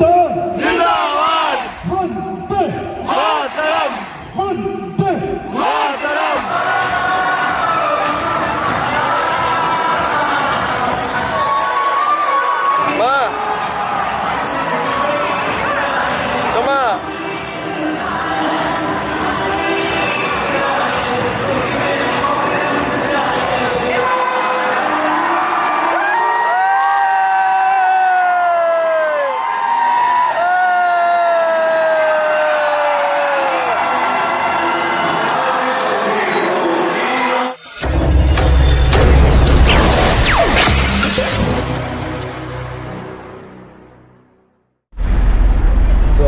जिंदाबाद वंदे मातरम वंदे मातरम।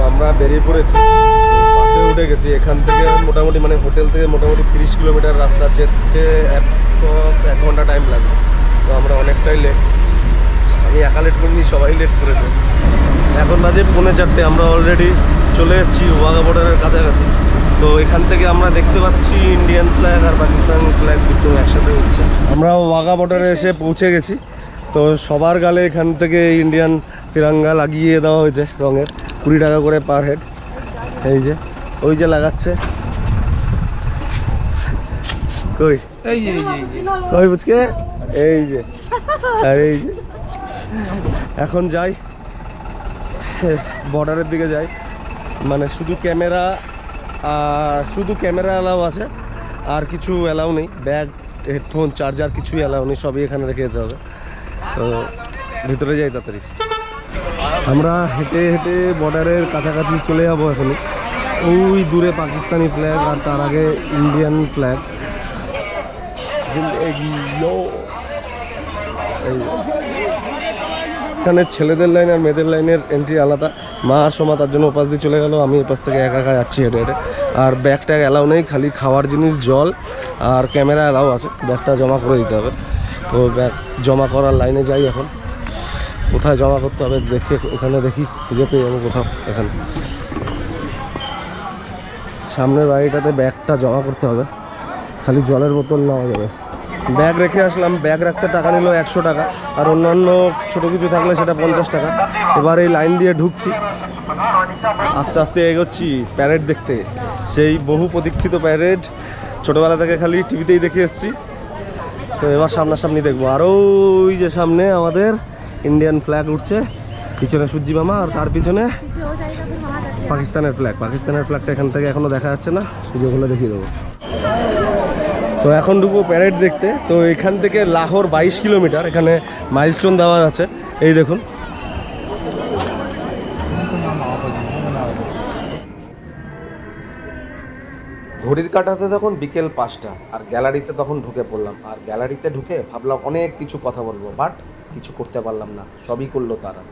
আমরা বেরিয়ে পড়েছি, বাসে উঠে গেছি। এখান থেকে মোটামুটি মানে হোটেল থেকে মোটামুটি 30 কিলোমিটার রাস্তা, যেতে 1 ঘন্টা টাইম লাগবে। তো আমরা অনেকটাই লেট, আমি একা লেট করিনি, সবাই লেট করেছে। এখন বাজে 3:45, আমরা অলরেডি চলে এসেছি ওয়াঘা বর্ডারের কাছাকাছি। তো এখান থেকে আমরা দেখতে পাচ্ছি ইন্ডিয়ান ফ্ল্যাগ আর পাকিস্তান ফ্ল্যাগ দুটো একসাথে উঠছে। আমরা ওয়াঘা বর্ডারে এসে পৌঁছে গেছি। তো সবার গালে এখান থেকে ইন্ডিয়ান তিরঙ্গা লাগিয়ে দেওয়া হয়েছে রঙের, 20 টাকা করে পার হেড। এই যে ওই যে লাগাচ্ছে, কই কই বুঝকে, এই যে আর এই যে। এখন যাই বর্ডারের দিকে যাই, মানে শুধু ক্যামেরা অ্যালাউ আছে, আর কিছু অ্যালাউ নেই। ব্যাগ, হেডফোন, চার্জার কিছুই অ্যালাউ নেই, সবই এখানে রেখে যেতে হবে। তো ভিতরে যাই তাড়াতাড়ি। আমরা হেঁটে হেঁটে বর্ডারের কাছাকাছি চলে যাবো এখনই। ওই দূরে পাকিস্তানি ফ্ল্যাগ আর তার আগে ইন্ডিয়ান ফ্ল্যাগ। এখানে ছেলেদের লাইন আর মেয়েদের লাইনের এন্ট্রি আলাদা। মা আর সোমা তার জন্য ওপাশ দিয়ে চলে গেল, আমি এপাশ থেকে একা একা যাচ্ছি হেঁটে হেঁটে। আর ব্যাগ ট্যাগ অ্যালাউ নেই, খালি খাওয়ার জিনিস, জল আর ক্যামেরা অ্যালাউ আছে। ব্যাগটা জমা করে দিতে হবে। তো ব্যাগ জমা করার লাইনে যাই এখন। কোথায় জমা করতে হবে দেখে, এখানে দেখি খুঁজে পেয়ে যাবো কোথাও। এখানে সামনের বাড়িটাতে ব্যাগটা জমা করতে হবে, খালি জলের বোতল নেওয়া যাবে। ব্যাগ রেখে আসলাম, ব্যাগ রাখতে টাকা নিল 100 টাকা, আর অন্যান্য ছোটো কিছু থাকলে সেটা 50 টাকা। এবার এই লাইন দিয়ে ঢুকছি, আস্তে আস্তে এগোচ্ছি প্যারেড দেখতে। সেই বহু প্রতীক্ষিত প্যারেড, ছোটোবেলা থেকে খালি টিভিতেই দেখে এসেছি। তো এবার সামনাসামনি দেখবো। আর ওই যে সামনে আমাদের ইন্ডিয়ান ফ্ল্যাগ উঠছে, পিছনে সূর্যি মামা, আর তার পিছনে পাকিস্তানের ফ্ল্যাগ। পাকিস্তানের ফ্ল্যাগটা এখান থেকে এখনও দেখা যাচ্ছে না, সুযোগ হলে দেখিয়ে দেবো। তো এখন ঢুকবো প্যারেড দেখতে। তো এখান থেকে লাহোর 22 কিলোমিটার, এখানে মাইলস্টোন দেওয়া আছে, এই দেখুন। ঘড়ির কাঁটাতে তখন বিকেল 5টা, আর গ্যালারিতে তখন ঢুকে পড়লাম। আর গ্যালারিতে ঢুকে ভাবলাম অনেক কিছু কথা বলবো, বাট কিছু করতে পারলাম না, সবই করলো তারা।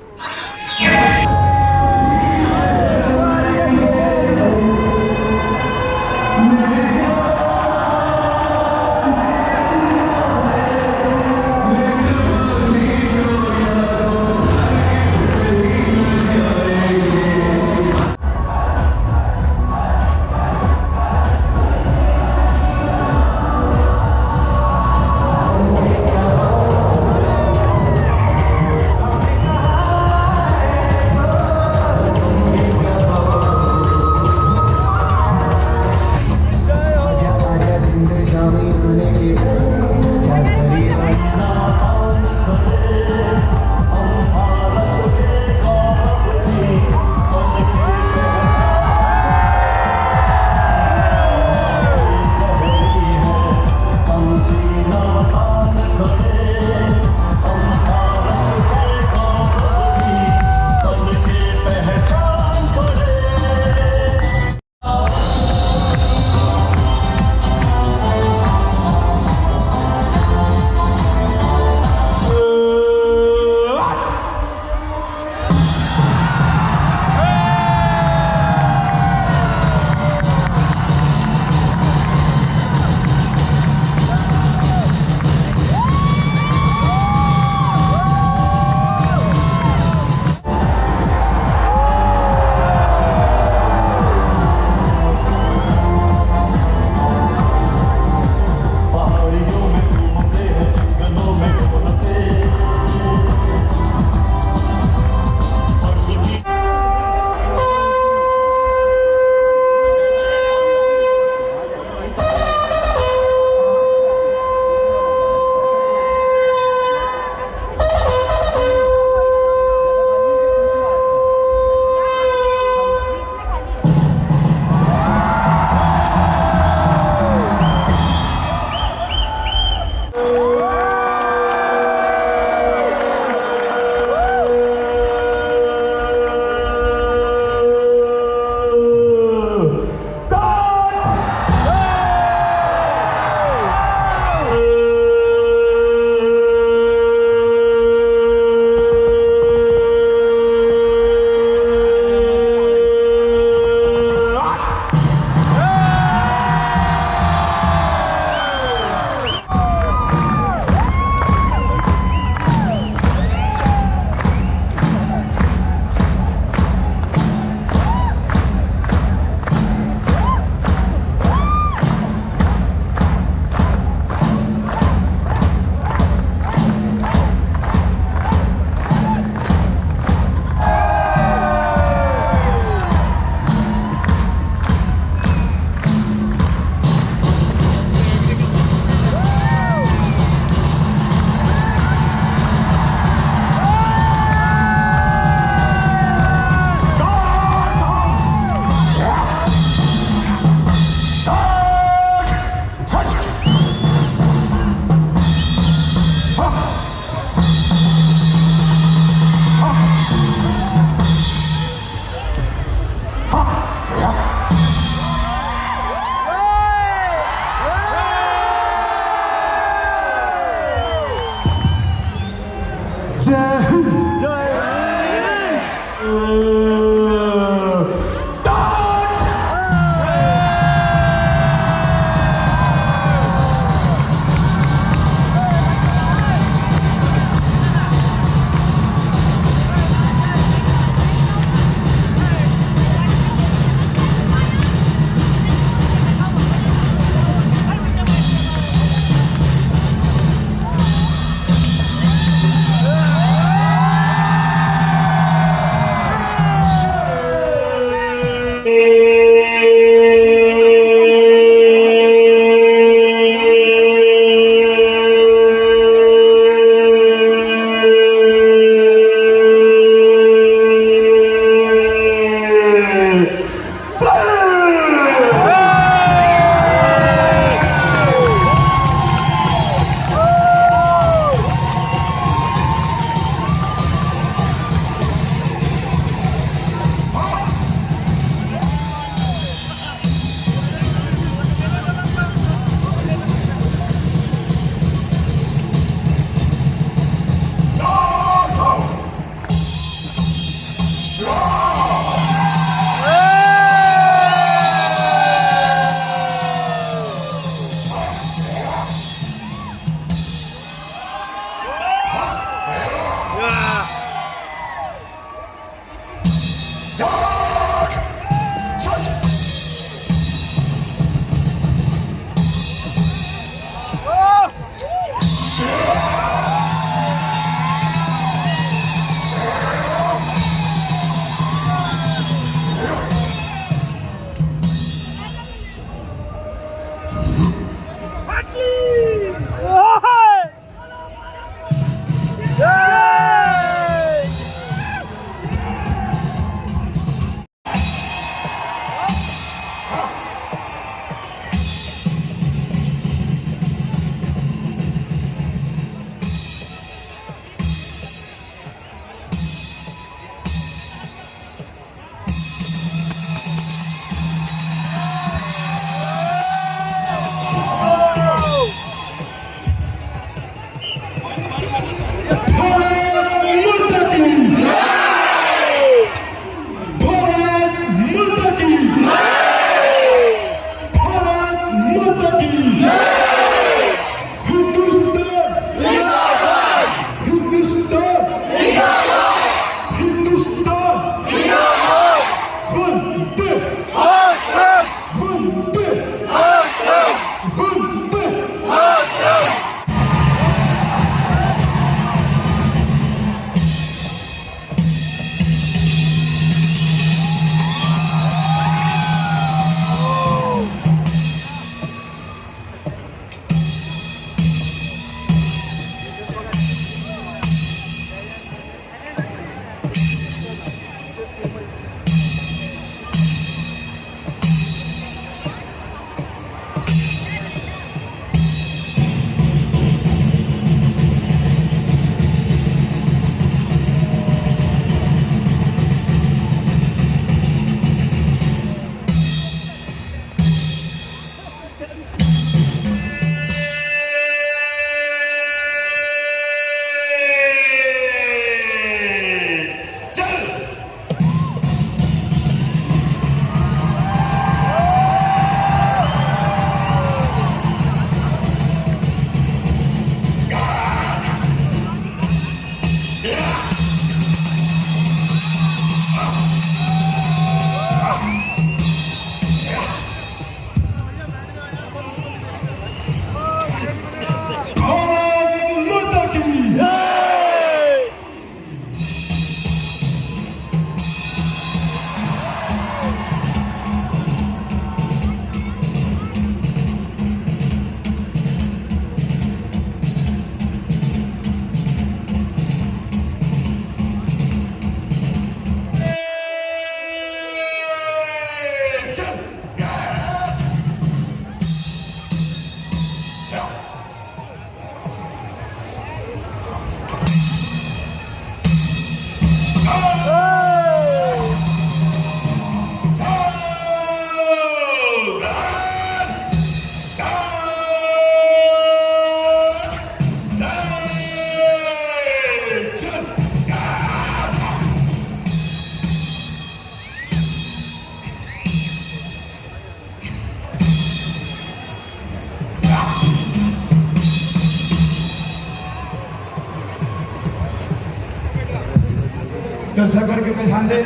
पे ध्यान दें।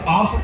आप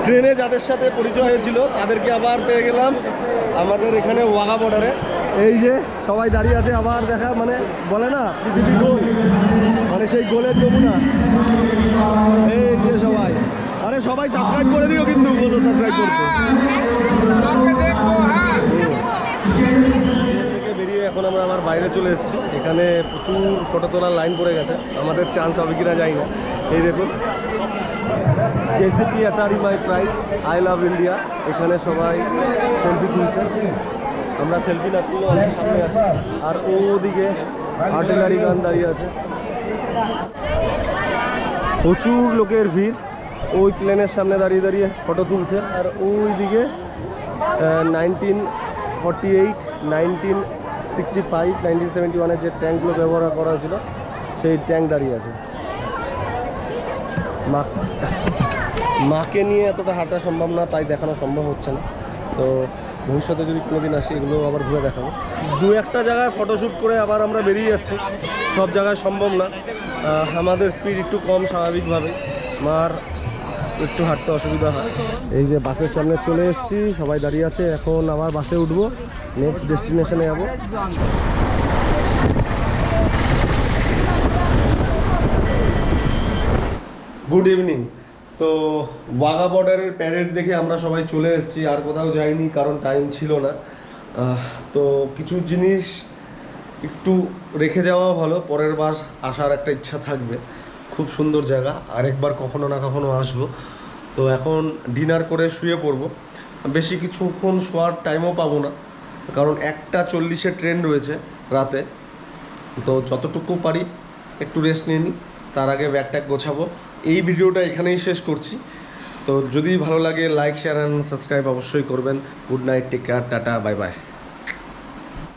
ট্রেনে যাদের সাথে পরিচয় হয়েছিল তাদেরকে আবার পেয়ে গেলাম আমাদের এখানে ওয়াঘা বর্ডারে। এই যে সবাই দাঁড়িয়ে আছে, আবার দেখা মানে বলে না পৃথিবী গোল, মানে সেই গোলের নমুনা। এই যে সবাই, আরে সবাই সাবস্ক্রাইব করে দিও, কিন্তু বলো সাবস্ক্রাইব করতে। থেকে বেরিয়ে এখন আমরা আবার বাইরে চলে এসেছি। এখানে প্রচুর ফটো তোলার লাইন পড়ে গেছে, আমাদের চান্স হবে কিনা যাই না। এই দেখুন JCP Attari my pride, I love India. এখানে সবাই সেলফি তুলছে, আমরা সেলফি না তুলে অনেক সামনে আছি। আর ওদিকে আর্টিলারি গান দাঁড়িয়ে আছে, প্রচুর লোকের ভিড়। ওই প্লেনের সামনে দাঁড়িয়ে দাঁড়িয়ে ফটো তুলছে। আর ওই দিকে 1948, 1965, 1971-এর যে ট্যাঙ্কগুলো ব্যবহার করা হয়েছিল সেই ট্যাঙ্ক দাঁড়িয়ে আছে। মাকে নিয়ে এতটা হাঁটা সম্ভব না, তাই দেখানো সম্ভব হচ্ছে না। তো ভবিষ্যতে যদি কোনোদিন আসি এগুলো আবার ঘুরে দেখাবো। দু একটা জায়গায় ফটোশ্যুট করে আবার আমরা বেরিয়ে যাচ্ছি, সব জায়গায় সম্ভব না। আমাদের স্পিড একটু কম স্বাভাবিকভাবে, মার একটু হাঁটতে অসুবিধা হয়। এই যে বাসের সামনে চলে এসেছি, সবাই দাঁড়িয়ে আছে। এখন আবার বাসে উঠবো, নেক্সট ডেস্টিনেশনে যাবো। Good evening. তো ওয়াঘা বর্ডারের প্যারেড দেখে আমরা সবাই চলে এসেছি, আর কোথাও যাইনি কারণ টাইম ছিল না। তো কিছু জিনিস একটু রেখে যাওয়া ভালো, পরের বার আসার একটা ইচ্ছা থাকবে। খুব সুন্দর জায়গা, আরেকবার কখনো না কখনো আসবো। তো এখন ডিনার করে শুয়ে পড়বো, বেশি কিছুক্ষণ শোয়ার টাইমও পাবো না, কারণ 1:40 ট্রেন রয়েছে রাতে। তো যতটুকু পারি একটু রেস্ট নিয়ে নিই, তার আগে ব্যাগ ট্যাগ গোছাবো। এই ভিডিওটা এখানেই শেষ করছি। তো যদি ভালো লাগে লাইক, শেয়ার অ্যান্ড সাবস্ক্রাইব অবশ্যই করবেন। Good night, take care, tata, bye by.